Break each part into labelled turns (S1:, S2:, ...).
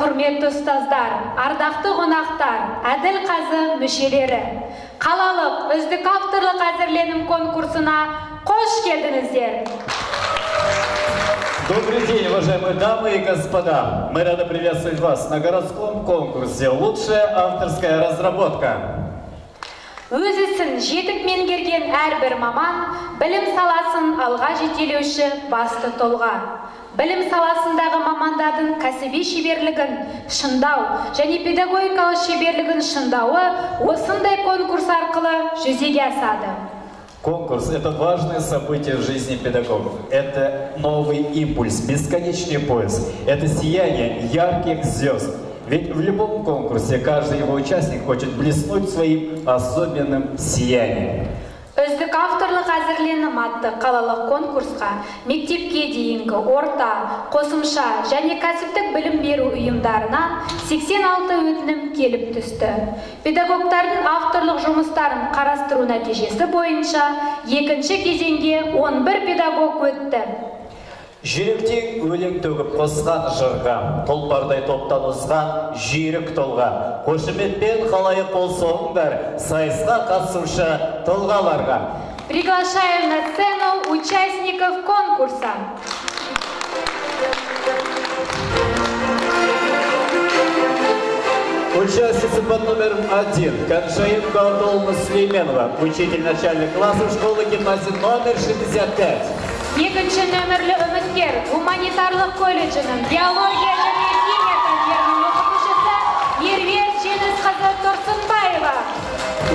S1: Құрметті ұстаздар, ардақты қонақтар, әділ қазы мүшелері, қалалық үздік авторлық әзірленім конкурсына қош келдіңіздер.
S2: Добрый день, уважаемые дамы и господа. Мы рады приветствовать вас на городском конкурсе «Лучшая авторская разработка».
S1: Өз ісін жетік меңгерген әрбір маман, білім саласын алға жетелеуші басты тұлға. Білім саласындағы мамандардың кәсіби шеберлігін шыңдау және педагогикалық шеберлігін шыңдауы осындай конкурс арқылы жүзеге асады.
S2: Конкурс – это важное событие в жизни педагогов. Это новый импульс, бесконечный поиск. Это сияние ярких звезд. Ведь в любом конкурсе каждый его участник хочет блеснуть своим особенным сиянием.
S1: Үздік авторлық әзірленім атты қалалық конкурсқа мектепке дейінгі орта, қосымша және кәсіптік білім беру ұйымдарынан 86 өтінім келіп түсті. Педагогтардың авторлық жұмыстарын қарастыру нәтижесі бойынша екінші кезеңге 11 педагог өтті.
S2: Жүректен өлең төгіп қосқан жырға, тұлпардай топтан озған жүйрік тұлға. Қошеметпен қалайық қол соғыңдар, сайысқа қатысушы тұлғаларға.
S1: Приглашаем на сцену участников конкурса.
S2: Участница под номером 1 Каншаенко Антоловна Сулейменова, учитель начальных классов школы гимназии номер 65.
S1: Екінші нөмірлі үміткер гуманитарлық колледжінің биология және химия пәндерінің оқытушысы Меруерт Жеңісқызы Тұрсынбаева.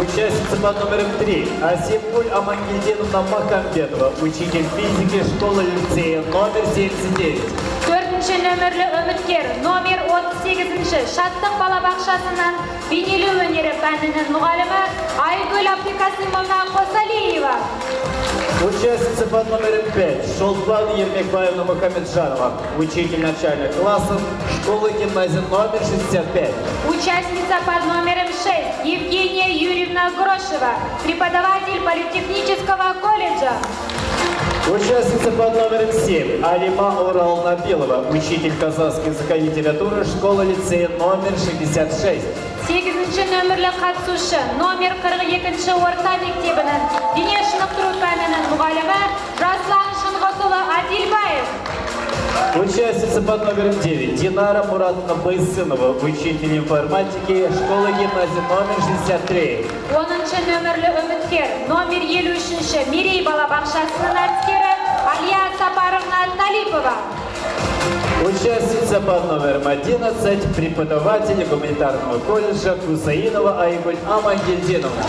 S2: Участница под номером 3 Асипуль Амангельдиновна Махамбетова, учитель физики школы-лицея номер 79.
S1: Төртінші нөмірлі үміткер номер 38-ші Шаттық балабақшасынан бейнелеу өнері пәнінің мұғалімі Айгүл Абдикасымовна Қосалиева.
S2: Участница под номером 5 Шолпан Ермекбаевна Мухамеджанова, учитель начальных классов школы гимназии номер 65.
S1: Участница под номером 6 Евгения Юрьевна Грошева, преподаватель политехнического колледжа.
S2: Участница под номером 7 Алима Урал-Набилова, учитель казахской языка и литературы школы-лицея номер 66.
S1: 8-ші нөмірлі қатысушы номер 42-ші орта мектебінің дене шынықтыру пәнінің мұғалімі Жаслан Шынғосұлы Адилбаев.
S2: Участница под номером 9 Динара Муратовна Байсынова, учитель информатики школы гимназии номер 63.
S1: 10-ші нөмірлі үміткер номер 53-ші Мерей балабақшасының әдіскері Алия Сапаровна Талипова.
S2: Участница под номером 11 преподаватель гуманитарного колледжа Кусаинова Айгуль Амангельдиновна.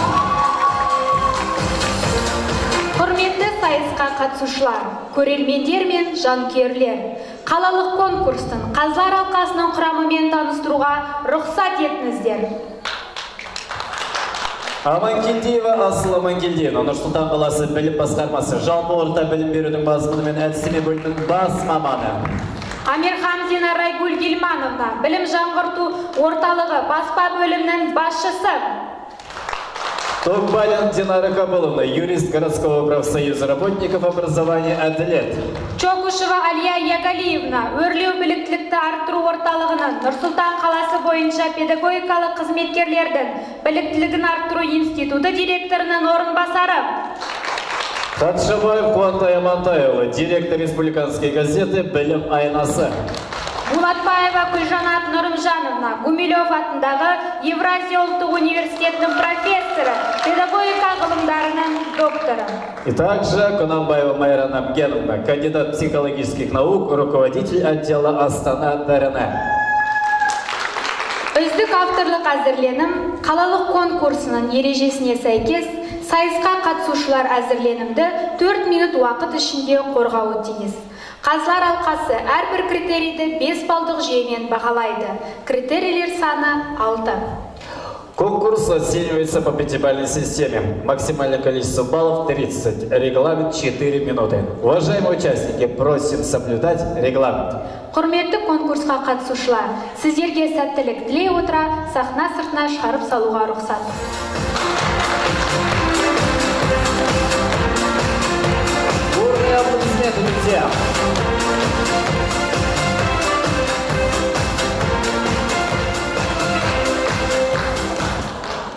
S1: Құрметті сайысқа қатысушылар, көрермендер мен жанкүйерлер, қалалық конкурстың қазылар алқасының құрамымен таныстыруға рұқсат етіңіздер.
S2: Амангельдиева Асыл Амангельдиевна, Нұр-Сұлтан қаласы білім басқармасы, жалпы орта білім берудің мазмұны мен әдістеме бөлімінің бас маманы.
S1: Амирхамдина Райгүл Гильмановна, білім жаңғырту орталығы баспа бөлімінің басшысы.
S2: Токбалин Динара Кабыловна, юрист городского профсоюза работников образования «Әділет».
S1: Чокушева Алия Ягалиевна, өрлеу біліктілікті арттыру орталығының Нұр-Сұлтан қаласы бойынша педагогикалық қызметкерлердің біліктілігін арттыру институты директорының орынбасары.
S2: Хатшабаев Қуантай Амантаева, директор республиканской газеты «Білім айнасы».
S1: Булатбаева Гүлжанат Нұрымжановна, Гумилев атындағы Евразия ұлттық университетінің профессоры, педагогика ғылымдарының докторы.
S2: И также Кунамбаева Майра Намгеновна, кандидат психологических наук, руководитель отдела Астана ДРН.
S1: Үздік авторлық әзірленім қалалық конкурсының ережесіне сәйкес сайысқа қатысушылар әзірленімді 4 минут уақыт ішінде қорғауы тиіс. Қазылар алқасы әрбір критерийді 5 балдық жүйемен бағалайды. Критерийлер саны 6.
S2: Конкурс оценивается по 5-бальной системе. Максимальное количество баллов 30. Регламент 4 минуты. Уважаемые участники, просим соблюдать регламент.
S1: Құрметті конкурсқа қатысушылар, сіздерге сәттілік тілей отыра, сахна сыртына шығарып салуға рұқсат.
S2: Бурные аплодисменты, друзья!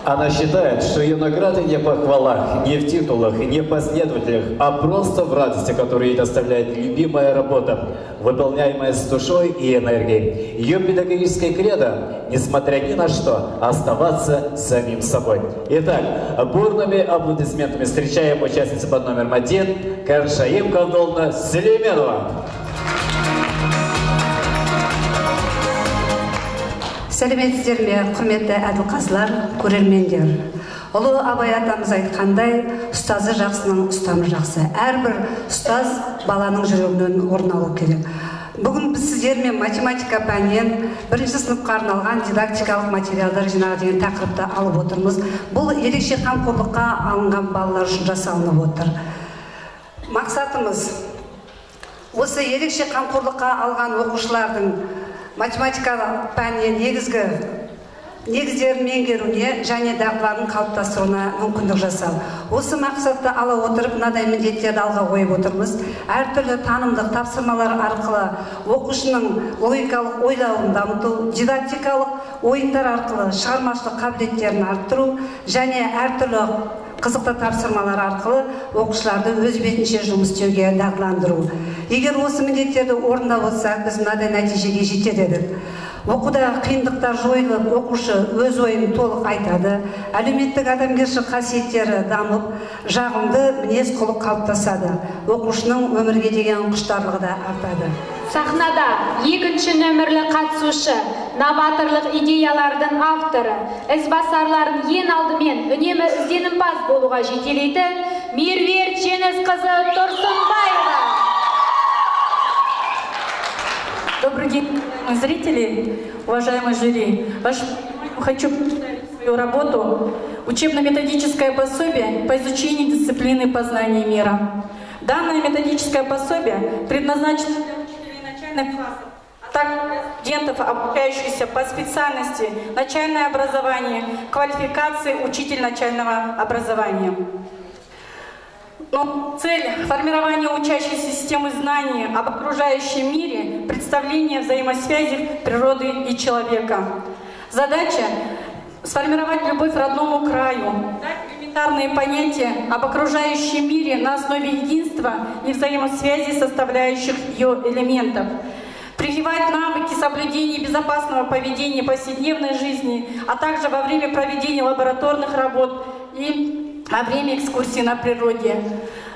S2: Она считает, что ее награды не в похвалах, не в титулах, не в последователях, а просто в радости, которую ей доставляет любимая работа, выполняемая с душой и энергией. Ее педагогическое кредо, несмотря ни на что, оставаться самим собой. Итак, бурными аплодисментами встречаем участницу под номером 1 Каршаим Кавдолна Селименова.
S3: Сәлеметсіздер ме, құрметті әділқазылар, көрермендер. Ұлы Абай атамыз айтқандай, ұстазы жақсының ұстамы жақсы. Әрбір ұстаз баланың жүрегінен орын алу керек. Бүгін біз сіздермен математика пәнінен бірінші сыныпқа арналған дидактикалық материалдар жинағы деген тақырыпты алып отырмыз. Бұл ерекше қамқорлыққа алынған балалар үшін жасалынып отыр. Мақсатымыз осы ерекше қамқорлыққа алған оқушылардың математика пәніне негіздерін меңгеруіне және дағдыларын қалыптастыруына мүмкіндік жасау. Осы мақсатты ала отырып, мынадай міндеттерді алға қойып отырмыз. Әртүрлі танымдық тапсырмалар арқылы оқушының логикалық ойлауын дамыту, дидактикалық ойындар арқылы шығармашылық қабілеттерін арттыру және әртүрлі қызықты тапсырмалар арқылы оқушыларды өз бетінше жұмыс істеуге дағдыландыру. Егер осы міндеттерді орындап отырсақ, біз мынадай нәтижеге жетер едік. Оқуда қиындықтар жойылып, оқушы өз ойын толық айтады, әлеуметтік адамгершілік қасиеттері дамып, жағымды мінез құлық қалыптасады. Оқушының өмірге деген құштарлығы да артады.
S1: Сахнада екінші нөмірлі қатысушы, новаторлық идеялардың авторы, ізбасарларын ең алдымен үнемі ізденімпаз болуға жетелейтін Меруерт Жеңісқызы Тұрсынбаева.
S4: Добрый день, зрители, уважаемые жюри. Хочу представить свою работу «Учебно-методическое пособие по изучению дисциплины познания мира». Данное методическое пособие предназначено для учителей начальных классов, а также для студентов, обучающихся по специальности начальное образование, квалификации учитель начального образования. Но цель формирования учащейся системы знаний об окружающем мире, представление взаимосвязи природы и человека. Задача – сформировать любовь к родному краю, дать элементарные понятия об окружающем мире на основе единства и взаимосвязи составляющих ее элементов. Прививать навыки соблюдения безопасного поведения в повседневной жизни, а также во время проведения лабораторных работ и во время экскурсии на природе.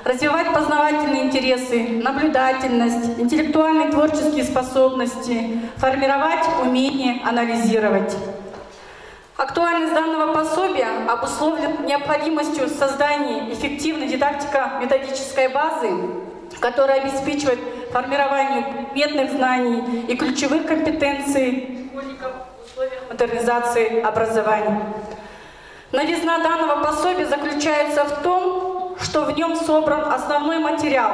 S4: Развивать познавательные интересы, наблюдательность, интеллектуальные творческие способности, формировать умение анализировать. Актуальность данного пособия обусловлена необходимостью создания эффективной дидактико-методической базы, которая обеспечивает формирование предметных знаний и ключевых компетенций школьников в условиях модернизации образования. Новизна данного пособия заключается в том, что в нем собран основной материал,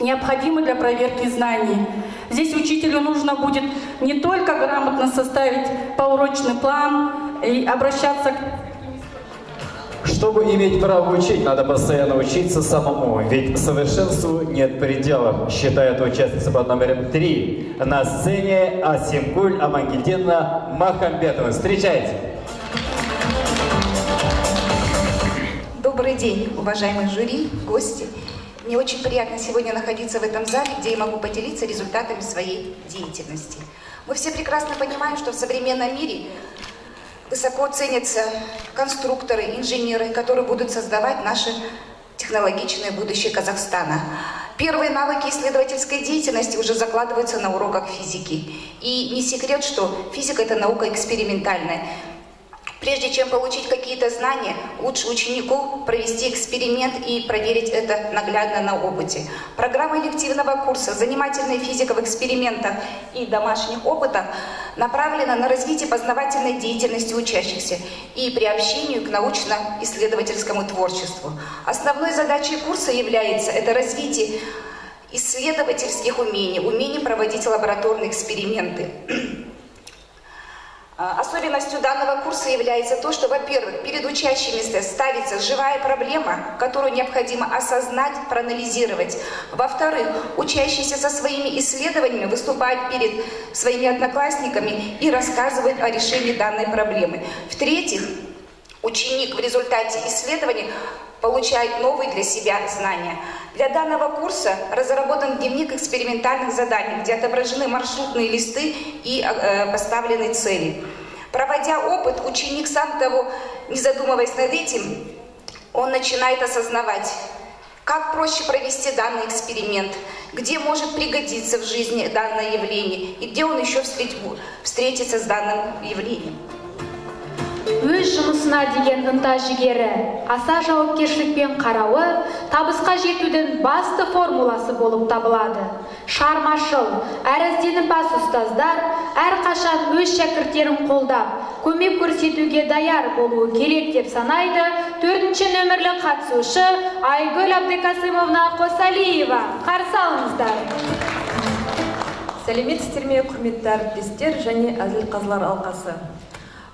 S4: необходимый для проверки знаний. Здесь учителю нужно будет не только грамотно составить поурочный план и обращаться к...
S2: Чтобы иметь право учить, надо постоянно учиться самому, ведь совершенству нет предела, считает участница под номером 3 на сцене Асимкуль Амангельдина Махамбетова. Встречайте!
S5: Добрый день, уважаемые жюри, гости. Мне очень приятно сегодня находиться в этом зале, где я могу поделиться результатами своей деятельности. Мы все прекрасно понимаем, что в современном мире высоко ценятся конструкторы, инженеры, которые будут создавать наше технологичное будущее Казахстана. Первые навыки исследовательской деятельности уже закладываются на уроках физики. И не секрет, что физика – это наука экспериментальная. Прежде чем получить какие-то знания, лучше ученику провести эксперимент и проверить это наглядно на опыте. Программа элективного курса «Занимательная физика в экспериментах и домашних опытах» направлена на развитие познавательной деятельности учащихся и приобщению к научно-исследовательскому творчеству. Основной задачей курса является это развитие исследовательских умений, умений проводить лабораторные эксперименты. Особенностью данного курса является то, что, во-первых, перед учащимися ставится живая проблема, которую необходимо осознать, проанализировать. Во-вторых, учащиеся со своими исследованиями выступают перед своими одноклассниками и рассказывают о решении данной проблемы. В-третьих, ученик в результате исследований получает новые для себя знания. Для данного курса разработан дневник экспериментальных заданий, где отображены маршрутные листы и поставлены цели. Проводя опыт, ученик, сам того не задумываясь над этим, он начинает осознавать, как проще провести данный эксперимент, где может пригодиться в жизни данное явление и где он еще встретится с данным явлением.
S1: Өз жұмысына деген ынта-жігері, аса жауапкершілікпен қарауы табысқа жетудің басты формуласы болып табылады. Шығармашыл, әрі ізденімпаз ұстаздар әрқашан өз шәкірттерін қолдап, көмек көрсетуге даяр болуы керек деп санайды 4-ші нөмірлі қатысушы Айгүл Абдыкасымовна Қосалиева. Қарсы алыңыздар.
S6: Сәлеметсіздер ме, құрметті әріптестер және әзіл-қазылар алқасы.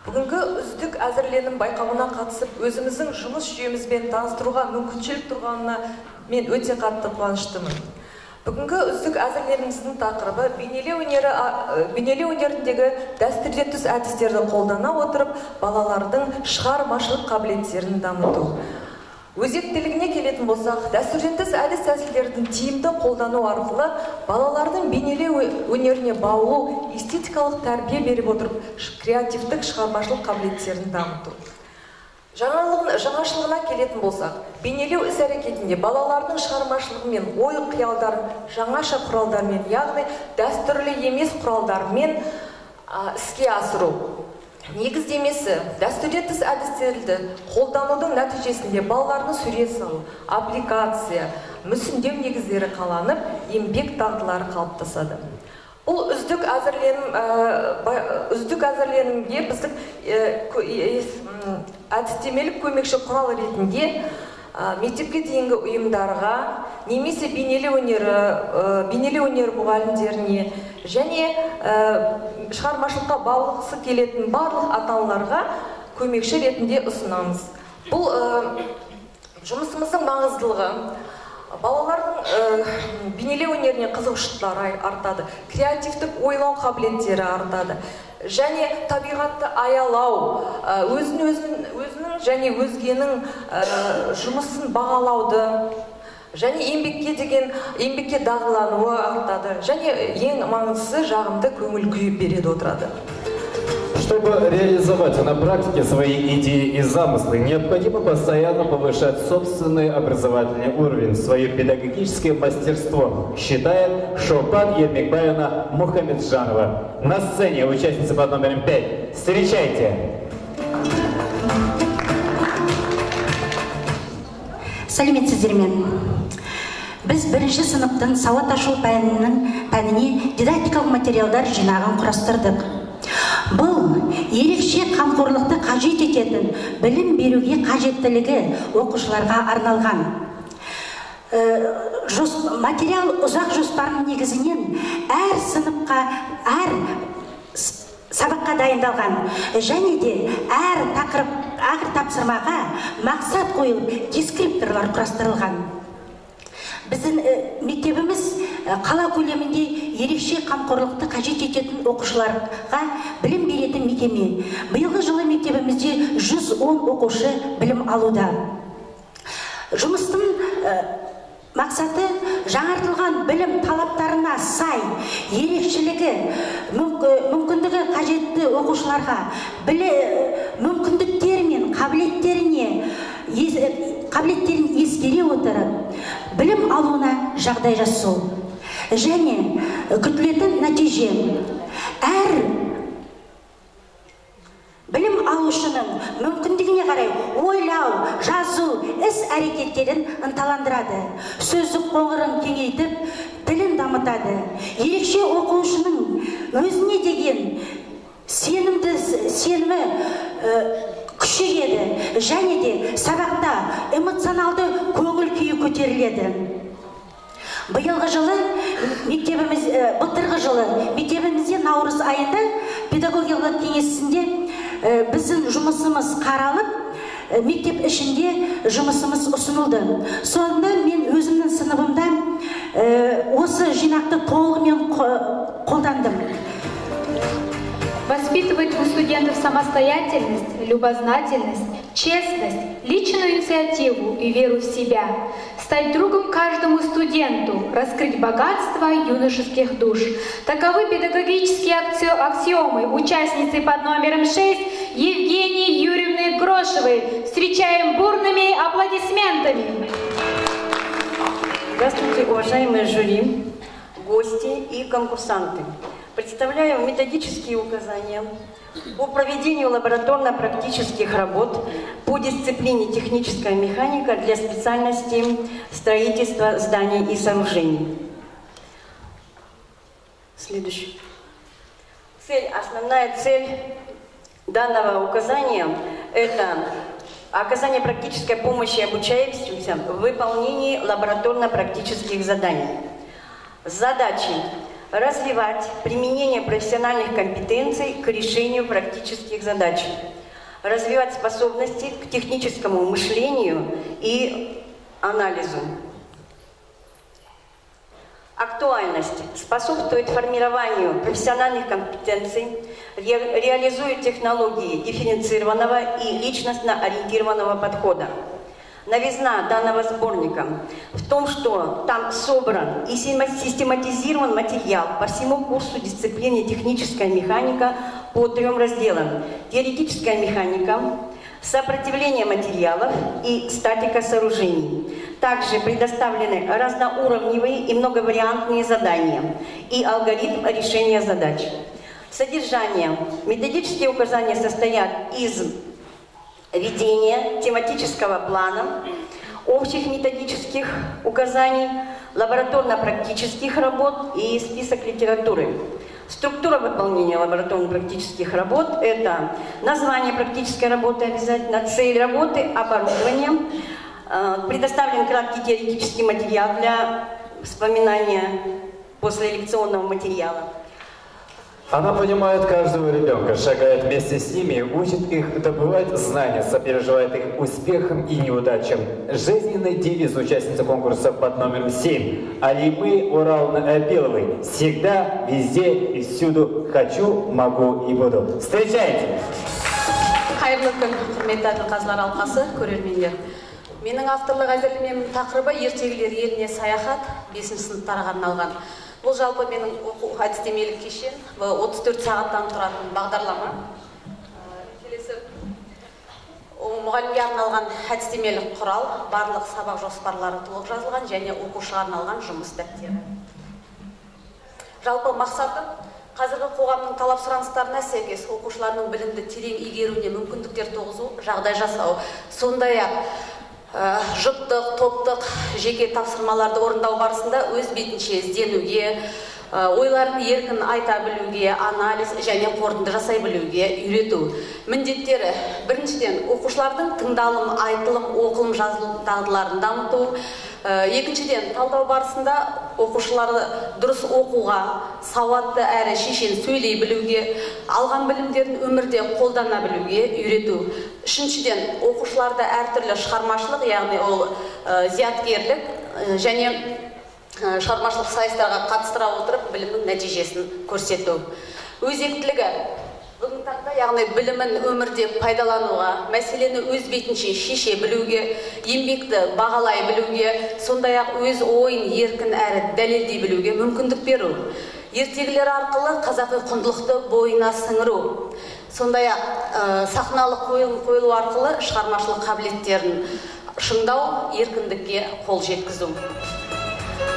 S6: Бүгінгі үздік әзірленім байқауына қатысып, өзіміздің жұмыс жүйемізбен таныстыруға мүмкіншілік тұрғанына мен өте қатты қуаныштымын. Бүгінгі үздік әзірленіміздің тақырыбы бейнелеу өнеріндегі дәстүрде түс әдістерді қолдана отырып, балалардың шығармашылық қабілеттерін дамыту. Өзектілігіне келетін болсақ, дәстүрден тыс әдіс-тәсілдердің тиімді қолдану арқылы балалардың бейнелеу өнеріне баулу, эстетикалық тәрбие беріп отырып, креативтік шығармашылық қабілеттерін дамыту. Жаңашылығына келетін болсақ, бейнелеу іс-әрекетінде балалардың шығармашылығымен, ой-қиялдарын жаңаша құралдармен, яғни дәстүрлі емес құралдармен іске асыру. Негіздемесі, дәстүрде тыс әдістерді қолданудың нәтижесінде балалардың сурет салу, аппликация, мүсіндеу негіздері қаланып, еңбек дағдылары қалыптасады. Бұл үздік әзірленімге біздің әдістемелік көмекші құрал ретінде мектепке дейінгі ұйымдарға, немесе бейнелеу өнері мұғалімдеріне және шығармашылыққа баулғысы келетін барлық ата-аналарға көмекші ретінде ұсынамыз. Бұл жұмысымыздың маңыздылығы балалардың бейнелеу өнеріне қызығушылықтары артады, креативтік ойлау қабілеттері артады және табиғатты аялау, өзінің және өзгенің жұмысын бағалауды және еңбекке дағдылануы артады және ең маңыздысы жағымды көңіл-күй береді отырады.
S2: Чтобы реализовать на практике свои идеи и замыслы, необходимо постоянно повышать собственный образовательный уровень, свое педагогическое мастерство, считает Шолпан Ермекбаевна Мухамеджанова. На сцене участница под номером 5. Встречайте!
S7: Сәлеметсіздер ме? Біз бірінші сыныптың сауат ашу пәніне дидактикалық материалдар жинағын құрастырдық. Бұл ерекше қамқорлықты қажет ететін білім беруге қажеттілігі оқушыларға арналған. Материал ұзақ жоспардың негізінен әр сыныпқа, әр сабаққа дайындалған және де әр тапсырмаға мақсат қойылып, дескрипторлар құрастырылған. Біздің мектебіміз қала көлемінде ерекше қамқорлықты қажет ететін оқушыларға білім беретін мекеме. Биылғы жылы мектебімізде 110 оқушы білім алуда. Жұмыстың мақсаты жаңартылған білім талаптарына сай, ерекшелігі, мүмкіндігі қажетті оқушыларға мүмкіндіктері мен қабілеттерін ескере отырып, білім алуына жағдай жасау. Және күтілетін нәтиже әр білім алушының әрекеттерін ынталандырады, сөздік қоңырын кеңейтіп, тілін дамытады. Ерекше оқушының өзіне деген сенімі күшейеді және де сабақта эмоционалды көңіл күйі көтеріледі. Былтырғы жылы мектебімізде наурыз айында педагогиялық кеңесінде біздің жұмысымыз қаралып, мектеп ішінде жұмысымыз ұсынылды. Сонда мен өзімнің сыныбымда осы жинақты толығымен қолдандым.
S1: Воспитывать у студентов самостоятельность, любознательность, честность, личную инициативу и веру в себя, стать другом каждому студенту, раскрыть богатство юношеских душ. Таковы педагогические аксиомы участницы под номером 6 Евгении Юрьевны Грошевой. Встречаем бурными аплодисментами.
S8: Здравствуйте, уважаемые жюри, гости и конкурсанты. Представляю методические указания по проведению лабораторно-практических работ по дисциплине техническая механика для специальности строительства зданий и сооружений. Основная цель данного указания – это оказание практической помощи обучающимся в выполнении лабораторно-практических заданий. Задачи – развивать применение профессиональных компетенций к решению практических задач, развивать способности к техническому мышлению и анализу. Актуальность способствует формированию профессиональных компетенций, реализует технологии дифференцированного и личностно ориентированного подхода. Новизна данного сборника в том, что там собран и систематизирован материал по всему курсу дисциплины техническая механика по 3 разделам: теоретическая механика, сопротивление материалов и статика сооружений. Также предоставлены разноуровневые и многовариантные задания и алгоритм решения задач. Содержание. Методические указания состоят из ведения тематического плана, общих методических указаний, лабораторно-практических работ и список литературы. Структура выполнения лабораторно-практических работ – это название практической работы обязательно, цель работы, оборудование, предоставлен краткий теоретический материал для вспоминания послелекционного материала.
S2: Она понимает каждого ребенка, шагает вместе с ними, учит их добывать знания, сопереживает их успехам и неудачам. Жизненный девиз участницы конкурса под номером 7 Алимы Ураловны Апиловой: всегда, везде и всюду хочу, могу и буду. Встречайте!
S9: Қайырлы күн, құрметті қазылар алқасы, көрермендер. Менің авторлық әзірлемемнің тақырыбы ертегілер еліне саяхат, 5 сыныптарға арналған. Бұл жалпы менің оқу әдістемелік кешен, 34 сағаттан тұратын бағдарлама. Келесі мұғалімге арналған әдістемелік құрал, барлық сабақ жоспарлары толық жазылған және оқушыға арналған жұмыс дәптері. Жалпы мақсаты қазіргі қоғамның талап сұраныстарына сәйкес оқушылардың білімді терең игеруіне мүмкіндіктер туғызу, жағдай жасау, сондай-ақ жұптық, топтық, жеке тапсырмаларды орындау барысында өз бетінше ізденуге, ойларын еркін айта білуге, анализ және қорытынды жасай білуге үйрету. Міндеттері: біріншіден, оқушылардың тыңдалым, айтылым, оқылым, жазылым дағдыларын дамыту. Екіншіден, талдау барысында оқушыларды дұрыс оқуға, сауатты әрі шешен сөйлей білуге, алған білімдерін өмірде қолдана білуге үйрету. Үшіншіден, оқушыларды әртүрлі шығармашылық, яғни ол зияткерлік және шығармашылық сайыстарға қатыстыра отырып білімнің нәтижесін көрсету. Өзектілігі: бүгінгі таңда, яғни білімін өмірде пайдалануға, мәселені өз бетінше шеше білуге, еңбекті бағалай білуге, сондай-ақ өз ойын еркін әрі дәлелдей білуге мүмкіндік беру. Ертегілер арқылы қазақы құндылықты бойына сіңіру. Сондай-ақ сахналық қойылу арқылы шығармашылық қабілеттерін шыңдау, еркіндікке қол жеткізу.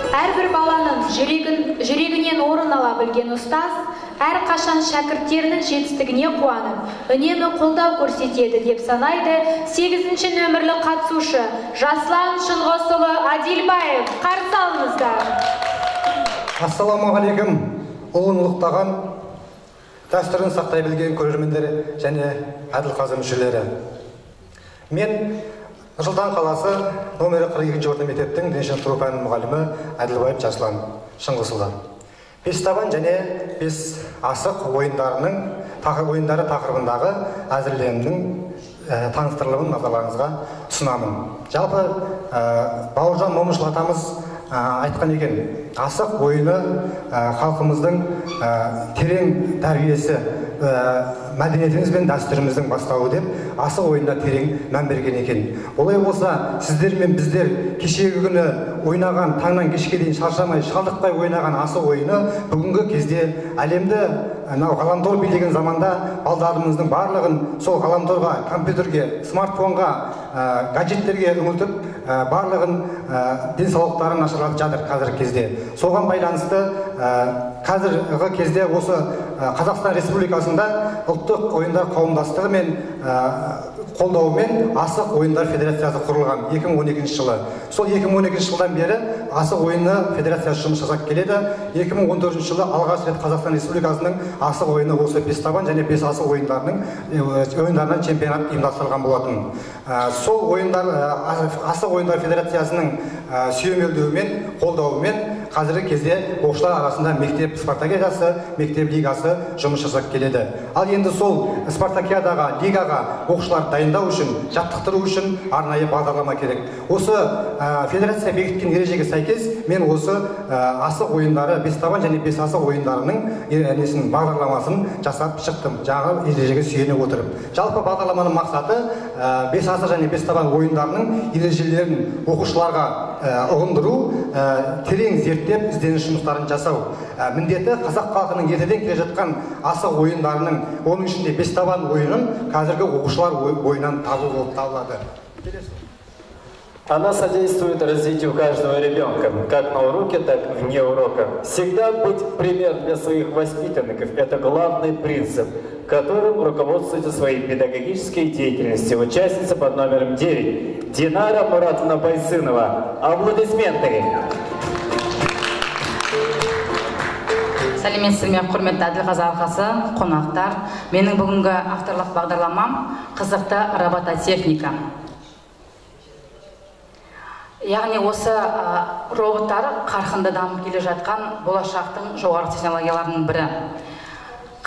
S1: Әрбір баланың жүрегінен орын ала білген ұстаз әрқашан шәкірттерінің жетістігіне қуанып, үнемі қолдау көрсетеді деп санайды 8-ші нөмірлі қатысушы Жаслан Шынғысұлы Адилбаев. Қарсы алыңыздар.
S10: Ассаламағалейкум, ұлын ұлықтаған, дәстүрін сақтай білген көрермендер және әділқазы мүшелері. Мен Нұрсұлтан қаласы номері 42-ші орта мектептің дене шынықтыру пәнінің мұғалімі Әділбаев Жаслан Шыңғысұлы. Бес табан және бес асық ойындары тақырыбындағы әзірлендің таныстырылымын назарларыңызға ұсынамын. Жалпы Бауыржан Момышұлы атамыз айтқан екен, асық ойыны халқымыздың терең тәрбиесі, мәдениетіміз бен дәстүріміздің бастауы деп, асық ойында терең мән берген екен. Олай болса, сіздер мен біздер кешегі күні ойнаған, таңнан кешке дейін шаршамай, шалдықпай ойнаған асық ойыны бүгінгі кезде әлемді ғаламтор билеген заманда балдарымыздың барлығын сол ғаламторға, компьютерге, смартфонға, гаджеттерге үңілтіп, барлығын денсаулықтарын нашарлатып жатыр қазіргі кезде. Соған байланысты қазіргі кезде осы Қазақстан Республикасында ұлттық ойындар қауымдастығы мен қолдауымен асық ойындар федерациясы құрылған 2012 жылы. Сол 2012 жылдан бері асық ойыны федерациясы жұмыс жасап келеді. 2014 жылы алғаш рет Қазақстан Республикасының асық ойыны осы бес табан және бес асық ойындарынан чемпионат ұйымдастырылған болатын. Сол асық ойындар федерациясының сүйемелдеуімен, қолдауымен қазіргі кезде оқушылар арасында мектеп спартакиадасы, мектеп лигасы жұмыс жасап келеді. Ал енді сол спартакиадаға, лигаға оқушылар дайындау үшін, жаттықтыру үшін арнайы бағдарлама керек. Осы федерация бекіткен ережеге сәйкес мен осы асық ойындары, бес табан және бес асық ойындарының бағдарламасын жасап шықтым, жаңа ережеге сүйене отырып. Жалпы бағдарламаның мақсаты бес асық және бес табан ойындарының ережелерін оқушыларға ұғындыру, терең зерттеп, ізденіс жұмыстарын жасау. Міндеті қазақ халқының ертеден келе жатқан асық ойындарының, оның ішінде бес табан ойынын қазіргі оқушылар ойынан табу болып табылады.
S2: Она содействует развитию каждого ребенка, как на уроке, так и вне урока. Всегда быть пример для своих воспитанников – это главный принцип, которым руководствуется в своей педагогической деятельности участница под номером 9 Динара Муратовна Байсынова. Аплодисменты!
S11: Сәлеметсіздер ме, құрметті Әділқазы алқасы, қонақтар. Менің бүгінгі авторлық бағдарламам қызықты робототехника. Яғни осы роботтар қарқынды дамып келе жатқан болашақтың жоғары технологияларының бірі.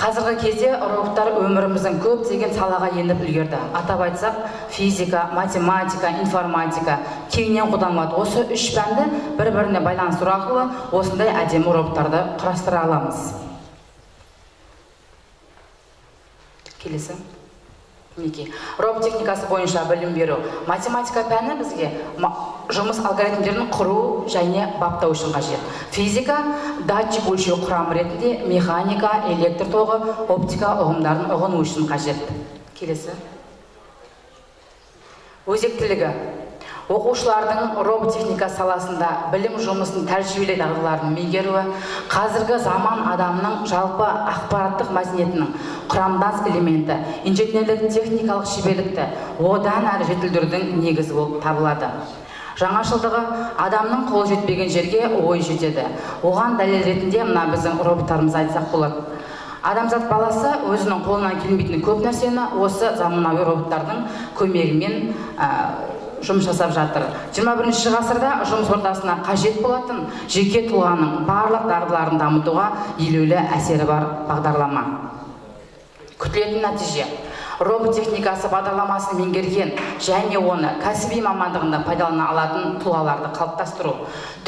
S11: Қазіргі кезде роботтар өміріміздің көптеген салаға еніп үлгерді. Атап айтсақ, физика, математика, информатика кеңінен қолданылады. Осы үш пәнді бір-біріне байланыстыру арқылы осындай әдемі роботтарды құрастыра аламыз. Келесі. Робот техникасы бойынша білім беру. Математика пәні бізге жұмыс алгоритмдерін құру және баптау үшін қажет. Физика датчик өлшеу құрамы ретінде, механика, электр тоғы, оптика ұғымдарын ұғыну үшін қажет. Келесі. Өзектілігі. Оқушылардың роботехника саласында білім жұмысын тәжірибелі дағдыларын меңгеруі, қазіргі заман адамның жалпы ақпараттық мәдениетінің құрамдас элементі, инженерлік техникалық шеберлікті одан әрі жетілдірудің негізі болып табылады. Жаңашылдығы адамның қолы жетпеген жерге ой жетеді. Оған дәлел ретінде мына біздің роботтарымыз айтсақ болады. Адамзат баласы өзінің қолынан келмейтін көп нәрсені осы заманауи роботтардың көмегімен жұмыс жасап жатыр. 21-ші ғасырда жұмыс ортасына қажет болатын жеке тұлғаның барлық дағдыларын дамытуға елеулі әсері бар бағдарлама. Күтілетін нәтиже. Робот техникасы бағдарламасын меңгерген және оны кәсіби мамандығында пайдалана алатын тұлғаларды қалыптастыру.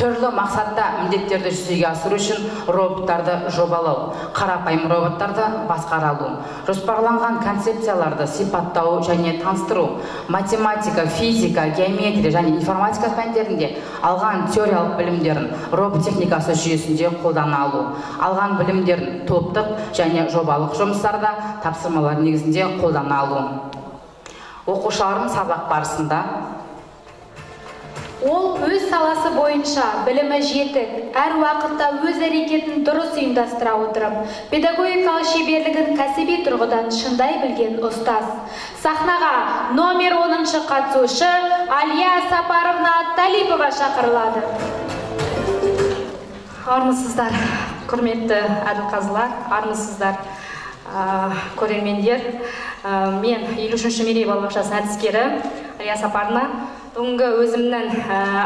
S11: Түрлі мақсатта міндеттерді жүзеге асыру үшін роботтарды жобалау, қарапайым роботтарды басқара алу, жоспарланған концепцияларды сипаттау және таныстыру, математика, физика, геометрия және информатика пәндерінде алған теориялық білімдерін робот техникасы жүйесінде қолдана алу, алған білімдерін топтық және жобалық жұмыстарда тапсырмалар негізінде қолдана алу. Оқушыларым сабақ барысында
S1: Ол өз саласы бойынша білімі жетік, әр уақытта өз әрекетін дұрыс ұйымдастыра отырып, педагогикалық шеберлігін кәсіби тұрғыдан шыңдай білген ұстаз. Сахнаға номер 10-шы қатысушы Алия Сапаровна Талипова шақырылады.
S12: Армысыздар, құрметті әділқазылар, армысыздар, көрермендер. Мен 53-ші мерей балабақшасының әдіскері Алия Сапаровна. Бүгінгі өзімнің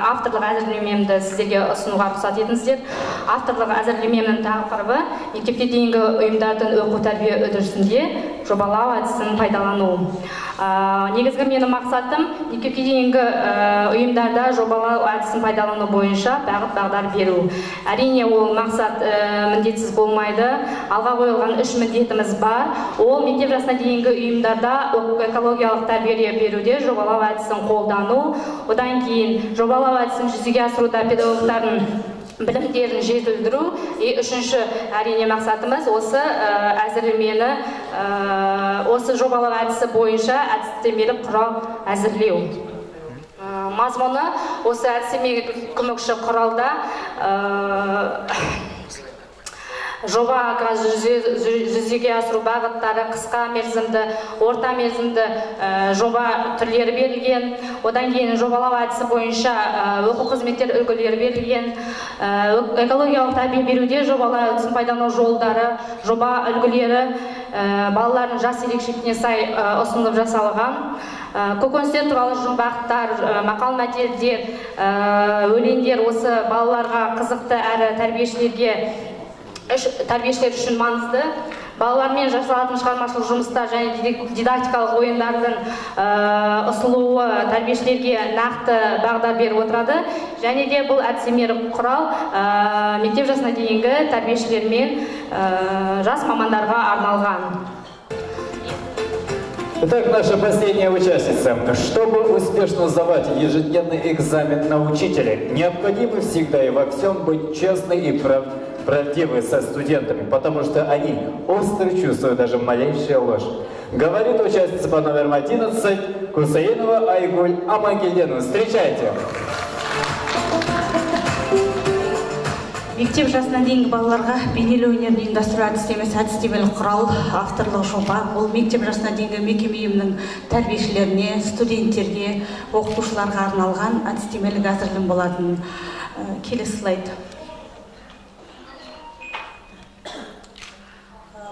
S12: авторлық әзірлемемді сіздерге ұсынуға рұқсат етіңіздер. Авторлық әзірлемемнің тақырыбы мектепке дейінгі ұйымдардың оқу тәрбие үдерісінде жобалау әдісін пайдалану. Негізгі менің мақсатым мектепке дейінгі ұйымдарда жобалау әдісін пайдалану бойынша бағыт-бағдар беру. Әрине ол мақсат міндетсіз болмайды. Алға қойылған 3 міндетіміз бар. Ол мектеп жасына дейінгі ұйымдарда экологиялық тәрбие беруде жобалау әдісін қолдану. Одан кейін жобалау әдісін жүзеге асыруда педагогтардың білімдерін жетілдіру. Үшінші әрине мақсатымыз осы әзірлемені, осы жобалау әдісі бойынша әдістемелік құрал әзірлеу. Мазмұны осы әдістемелік көмекші құралда жобаға жүзеге асыру бағыттары, қысқа мерзімді, орта мерзімді жоба түрлері берілген. Одан кейін жобалау әдісі бойынша оқу қызметтер үлгілері берілген. Экологиялық тәрбие беруде жобалау әдісін пайдалану жолдары, жоба үлгілері балалардың жас ерекшелігіне сай ұсынылып жасалған. Көкөністер туралы жұмбақтар, мақал-мәтелдер, өлеңдер осы балаларға қызықты әрі тәрбиешілер үшін маңызды. Балалармен жасалатын шығармашылық жұмыстар және дидактикалық ойындардың ұсынылуы тәрбиешілерге нақты бағдар беріп отырады. Және де бұл әдістемелік құрал мектеп жасына дейінгі тәрбиешілер мен жас мамандарға арналған.
S2: Итак, наша последняя участница. Чтобы успешно сдавать ежедневный экзамен на учителя, необходимо всегда и во всем быть честной и правдивой со студентами, потому что они остро чувствуют даже малейшую ложь. Говорит участница по номеру 11 Кусаинова Айгуль Амагельденовна. Встречайте!
S13: Мектеп жасына дейінгі балаларға бейнелеу өнерін ұйымдастыру әдістемесі әдістемелік құрал авторлық жоба. Ол мектеп жасына дейінгі мекеме ұйымының тәрбиешілеріне, студенттерге, оқытушыларға арналған әдістемелік әзірлем болатын. Келесі слайд.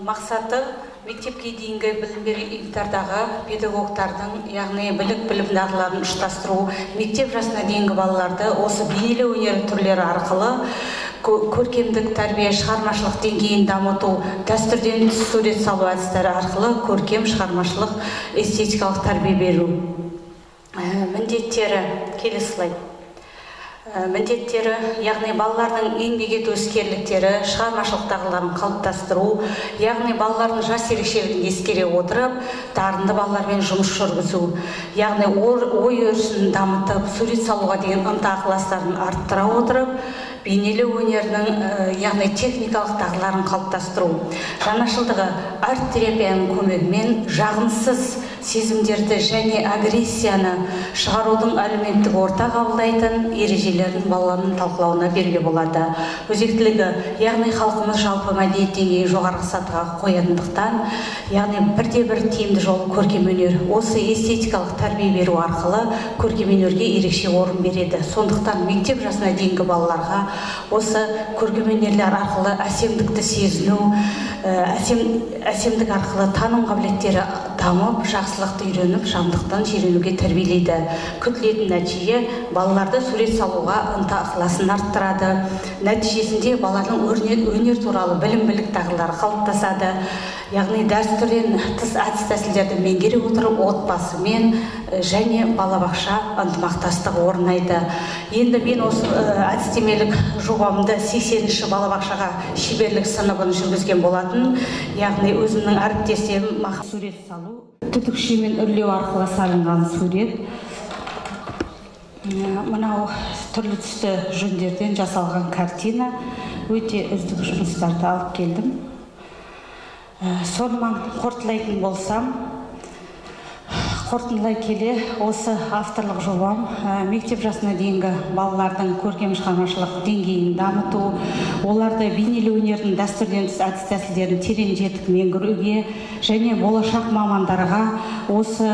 S13: Мақсаты мектепке дейінгі білім беру ұйымдардағы педагогтардың, яғни білім дағдыларын ұштастыру, мектеп жасына дейінгі балаларды осы бейнелеу өнері түрлері арқылы көркемдік тәрбие, шығармашылық деңгейін дамыту, дәстүрден тыс сурет салу әдістері арқылы көркем, шығармашылық, эстетикалық тәрбие беру. Міндеттері, келесі слайд. Міндеттері, яғни балалардың еңбек ету іскерліктері, шығармашылық дағдыларын қалыптастыру, яғни балалардың жас ерекшелігін ескере отырып, дарынды балалармен жұмыс жүргізу, яғни ой өрісін дамытып, сурет салуға деген ынта-ықыластарын арттыра отырып, бейнелеу өнерінің, яғни техникалық дағдыларын қалыптастыру. Жаңашылдығы арт-терапияның көмегімен жағымсыз сезімдерді және агрессияны шығарудың әлеуметтік орта қабылдайтын ережелерін балалардың талқылауына беруге болады. Өзектілігі, яғни халқымыз жалпы мәдениет деңгейін жоғарғы сатыға қоятындықтан, яғни бірде-бір тиімді жол көркем өнер. Осы эстетикалық тәрбие беру арқылы көркем өнерге ерекше орын береді. Сондықтан мектеп жасына дейінгі балаларға осы көркем өнерлер арқылы әсемдікті сезіну, әсемдік арқылы таным қабілеттері дамып, жақсылықты үйреніп, жамдықтан жиренуге тәрбиелейді. Күтілетін нәтиже балаларды сурет салуға ынта-ықыласын арттырады. Нәтижесінде балалардың өнер туралы білім-білік дағдылары қалыптасады. Яғни дәстүрден тыс әдіс-тәсілдерді меңгере отырып, отбасымен және балабақша ынтымақтастығы орнайды. Енді мен осы әдістемелік жобамды 80-ші балабақшаға шеберлік сыныбын жүргізген болатын. Яғни өзімнің әріптесім сурет салу, түтікшемен үрлеу арқылы салынған сурет. Мынау түрлі түсті жүндерден жасалған картина. Өте үздік жұмыстарды алып келдім. Сонымен қорытындылайтын болсам, қорытындылай келе, осы авторлық жобам мектеп жасына дейінгі балалардың көркем шығармашылық деңгейін дамыту, оларды бейнелеу өнердің дәстүрден тыс әдіс-тәсілдерін терең жетік меңгеруге және болашақ мамандарға осы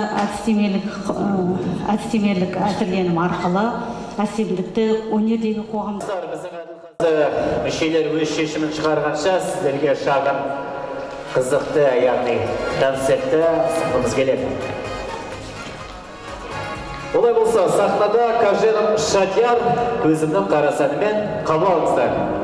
S13: әдістемелік әзірленім арқылы әсемдікті өнердегі қоғамда
S14: мүшелер өз шешімін шығарғанша сіздерге шағын қызықты, яғни концертті ұсынғымыз келеді. Олай болса, сахнада Каженов Шадияр көзімнің қарасанымен қабыл алыңыздар.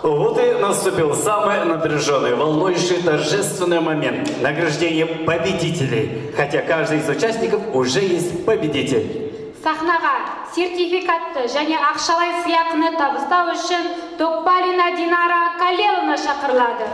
S14: Вот и наступил самый напряженный, волнующий, торжественный момент награждения победителей, хотя каждый из участников уже есть победитель.
S1: Сахнаға сертификатты және ақшалай сыйақыны табыстау үшін Токпалина Динара Калеловна шақырылады.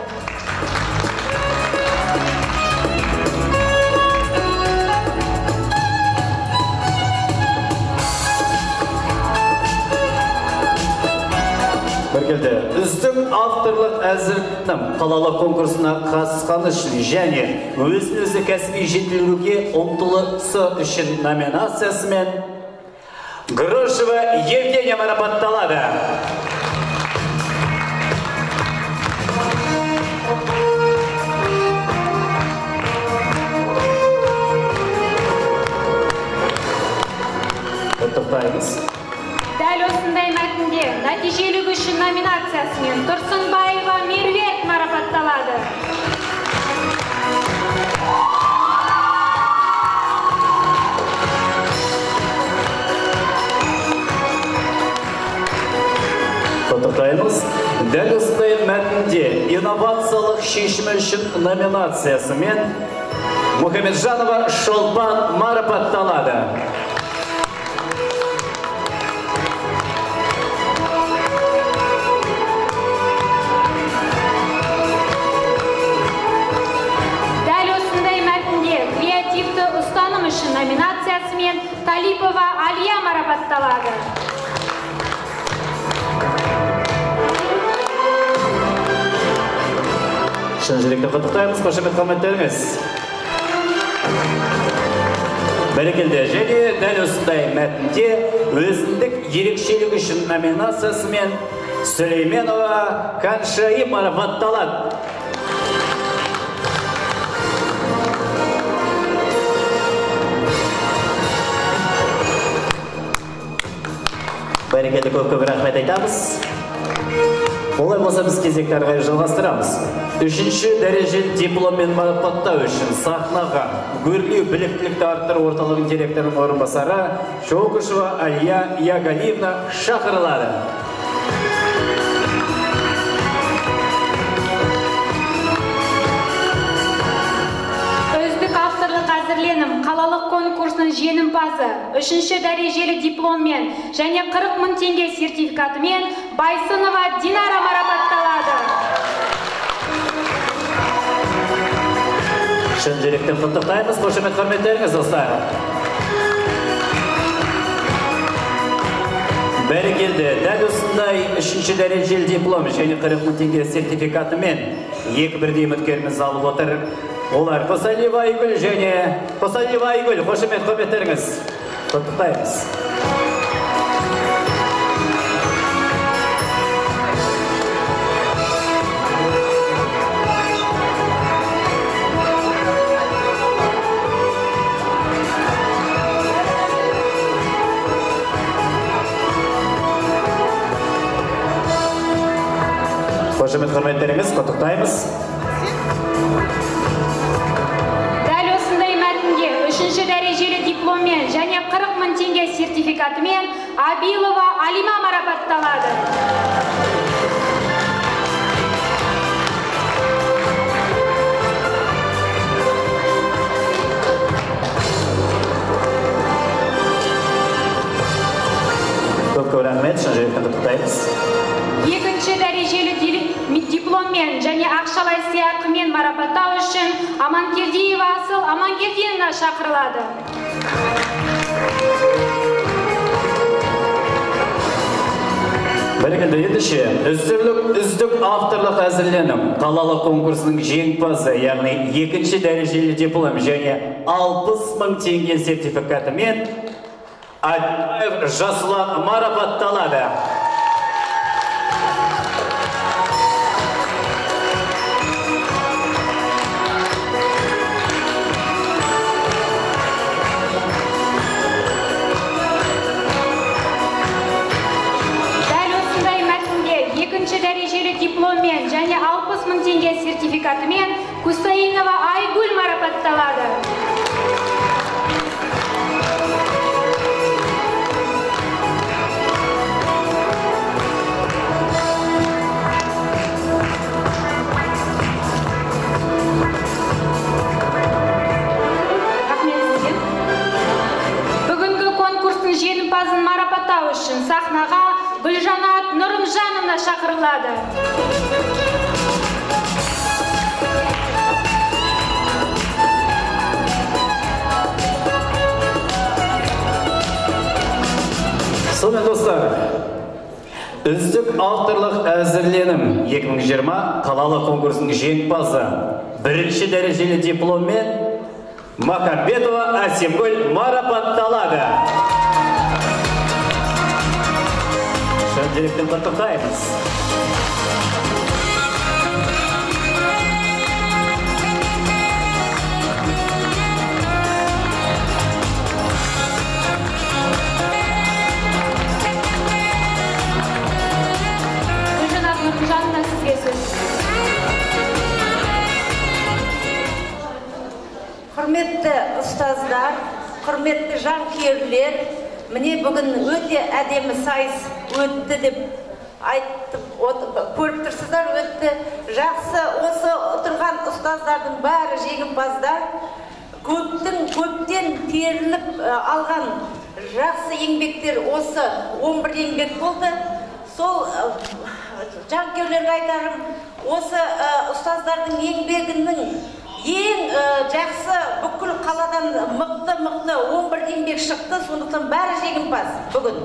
S14: Біргелді, үздік авторлық әзірліктің қалалық конкурсына қатысқаны үшін және өзін-өзі кәсіби жетілдіруге ұмтылысы үшін номинациясымен Грушева Евгения марапатталады. Құттықтаймыз.
S1: Дәл осындай мәтінде нәтижелік үшін номинациясымен Тұрсынбаева Меруерт марапатталады.
S14: Құттықтаймыз. Дәл осындай мәтінде инновациялық шешімі үшін номинациясымен Мұхамеджанова Шолпан марапатталады.
S1: Ұстаным үшін номинациясымен Талипова Алия марапатталады.
S14: Шын жүректі құттықтаймыз, қошемет құрметтеріңіз. Бәрекелді, және дәл осындай мәтінде өзіндік ерекшелік үшін номинациясымен Сүлейменова Каншаи марапатталады. Бәрекелді, көп рахмет айтамыз. Олай болса біз кезекті әрі қарай жалғастырамыз. 3-ші дәрежелі дипломмен марапаттау үшін сахнаға өрлеу біліктілікті арттыру орталығының директорының орынбасары Чоукушева Алия Ягалиевна шақырылады.
S1: Әзірленім қалалық конкурсының жеңімпазы 3-ші дәрежелі дипломмен және 40 000 теңге сертификатымен Байсынова Динара марапатталады.
S14: Шын жүректен құттықтаймыз, қошемет құрметтеріңіз достар. Бәрекелді, дәл осындай 3-ші дәрежелі диплом және 40 000 теңге сертификатымен екі бірдей үміткеріміз алып отыр. Олар Қосалиева Айгүл және Қосалиева Айгүл, қошемет құрметтеріңіз. Құттықтаймыз. Қошемет құрметтеріңіз, құттықтаймыз.
S1: 3-ші дәрежелі дипломмен және 40 000 теңге сертификатымен Абилова Алима марапатталады.
S14: Көп рахмет, шын жүректен құттықтаймыз.
S1: 2-ші дәрежелі дипломмен және ақшалай сыйақымен марапаттау үшін Аманкелдиева Асыл Аманкелдиевна шақырылады.
S14: Бәрекелді, ендеше үздік авторлық әзірленім қалалық конкурсының жеңімпазы, яғни 2-ші дәрежелі диплом және 60 000 теңге сертификатымен Адилбаев Жасұлан марапатталады.
S1: Дәрежелі дипломмен және 60 000 теңге сертификатымен Кусаинова Айгүл марапатталады. шақырылады.
S14: Сонымен достар, үздік авторлық әзірленім 2020 қалалық конкурсының жеңімпазы бірінші дәрежелі дипломмен Макарбетова Асемгүл марапатталады. Шын директен құттықтаймыз.
S15: Құрметті ұстаздар, құрметті жанкүйерлер, міне бүгін өте әдемі сайыс өтті деп айтып көріп тұрсыздар, өтті жақсы. Осы отырған ұстаздардың бәрі жеңімпаздар, көптен теріліп алған жақсы еңбектер, осы 11 еңбек болды. Сол жанкүйерлерге айтарым, осы ұстаздардың еңбегінің ең жақсы бүкіл қаладан мықты 11 еңбек шықты, сондықтан бәрі жеңімпаз бүгін.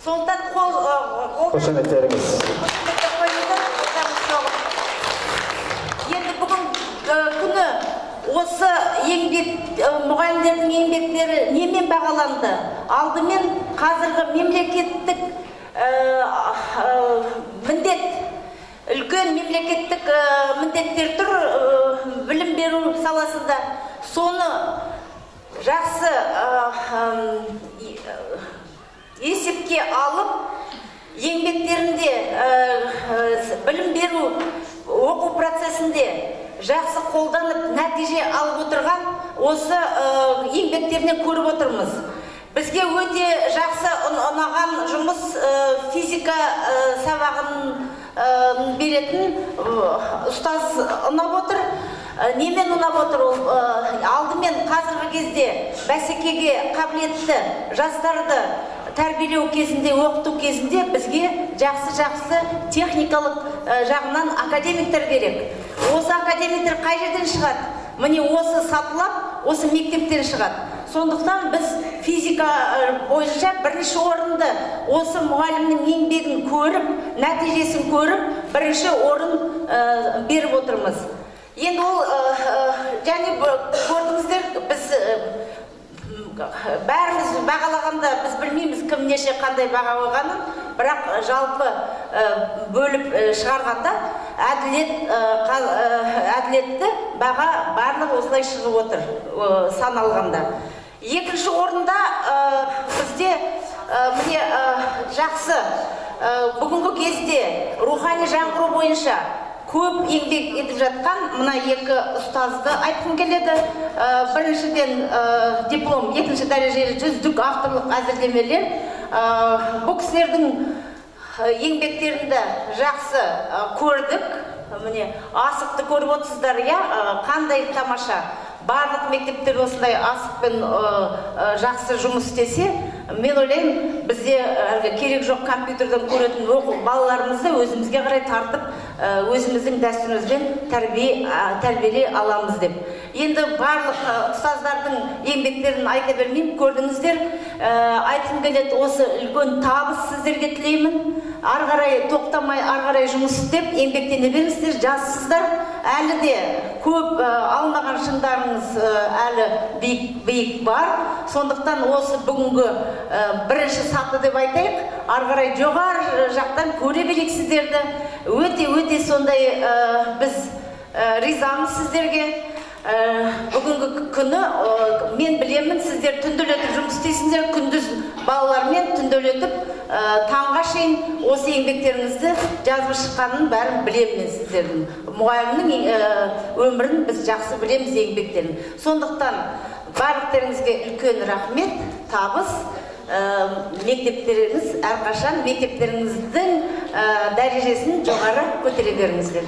S15: Сондықтан
S14: қошеметтеріңіз.
S15: Енді бүгін күні осы мұғалімдердің еңбектері немен бағаланды? Алдымен қазіргі мемлекеттік міндет, үлкен мемлекеттік міндеттер тұр білім беру саласында. Соны жақсы есепке алып, еңбектерінде білім беру оқу процесінде жақсы қолданып, нәтиже алып отырған осы еңбектерінен көріп отырмыз. Бізге өте жақсы ұнаған жұмыс физика сабағын беретін ұстаз ұнап отыр. Немен ұнап отыр? Алдымен қазіргі кезде бәсекеге қабілетті жастарды тәрбиелеу кезінде, оқыту кезінде бізге жақсы техникалық жағынан академиктер керек. Осы академиктер қай жерден шығады? Міне осы сатылап, осы мектептен шығады. Сондықтан біз физика бойынша бірінші орынды, осы мұғалімнің еңбегін көріп, нәтижесін көріп, бірінші орын беріп отырмыз. Енді ол, және көрдіңіздер, біз бәріміз бағалағанда біз білмейміз кім неше қандай баға қойғанын, бірақ жалпы бөліп шығарғанда әділетті баға барлығы осылай шығып отыр сан алғанда. Екінші орында бізде міне жақсы бүгінгі кезде рухани жаңғыру бойынша көп еңбек етіп жатқан мына екі ұстазды айтқым келеді. Біріншіден диплом, екінші дәрежелі үздік авторлық әзірлемелер. Бұл кісілердің еңбектерінде жақсы көрдік. Міне асықты көріп отырсыздар, қандай тамаша. Барлық мектептер осындай асықпен жақсы жұмыс істесе, мен ойлаймын, бізде керек жоқ компьютерден көретін балаларымызды өзімізге қарай тартып, өзіміздің дәстүрімізбен тәрбиелей аламыз деп. Енді барлық ұстаздардың еңбектерін айта бермеймін, көрдіңіздер. Айтқым келеді, осы үлкен табыс сіздерге тілеймін. Ары қарай тоқтамай, ары қарай жұмыс істеп, еңбектене беріңіздер, жассыздар. Әлі де көп алмаған шыңдарыңыз әлі биік бар. Сондықтан осы бүгінгі бірінші саты деп айтайық, ары қарай жоғары жақтан көре берейік сіздерді. Өте сондай біз ризамыз сіздерге. Бүгінгі күні мен білемін, сіздер түнделетіп жұмыс істейсіңдер, күндіз балалармен түнделетіп таңға шейін осы еңбектеріңізді жазып шыққанын бәрін білемін сіздердің. Мұғалімнің өмірін біз жақсы білеміз еңбектерін. Сондықтан барлықтарыңызге үлкен рахмет, табыс. Мектептеріңіз әрқашан мектептеріңіздің дәрежесін жоғары көтере беріңіздер.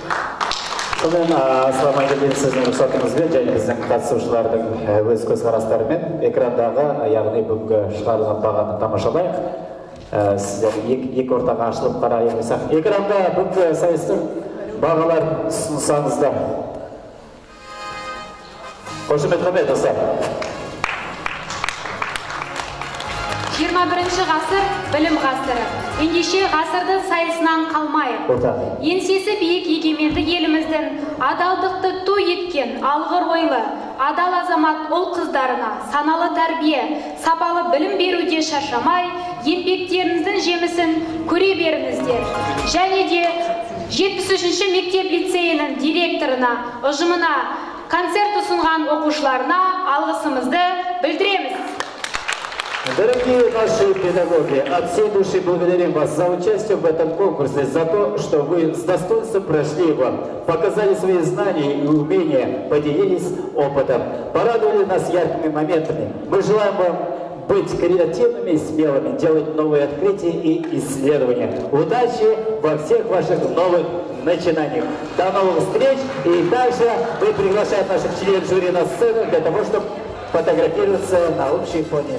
S14: Сонымен ассалаумағалейкум, сіздің рұқсатыңызбен және біздің қатысушылардың өз көзқарастарымен экрандағы, яғни бүгінгі шығарылған бағаны тамашалайық. сіздер екі ортаға ашылып қараймызақ. Экранға бүгінгі сайыстың бағалар ұсынсаңыздар. Қошемет Хамедовсар.
S1: 21 ғасыр білім ғасыры. Ендеше ғасырдың сайысынан қалмайық. Еңсесі биік егеменді еліміздің адалдықты той еткен алғыр ойлы, адал азамат ұл қыздарына саналы тәрбие, сапалы білім беруде шаршамай, еңбектеріңіздің жемісін көре беріңіздер. Және де 73-ші мектеп лицейінің директорына, ұжымына, концерт ұсынған оқушыларына алғысымызды білдіреміз.
S14: Дорогие наши педагоги, от всей души благодарим вас за участие в этом конкурсе, за то, что вы с достоинством прошли его, показали свои знания и умения, поделились опытом, порадовали нас яркими моментами. Мы желаем вам быть креативными и смелыми, делать новые открытия и исследования. Удачи во всех ваших новых начинаниях. До новых встреч! И также мы приглашаем наших членов жюри на сцену для того, чтобы фотографироваться на общей фоне.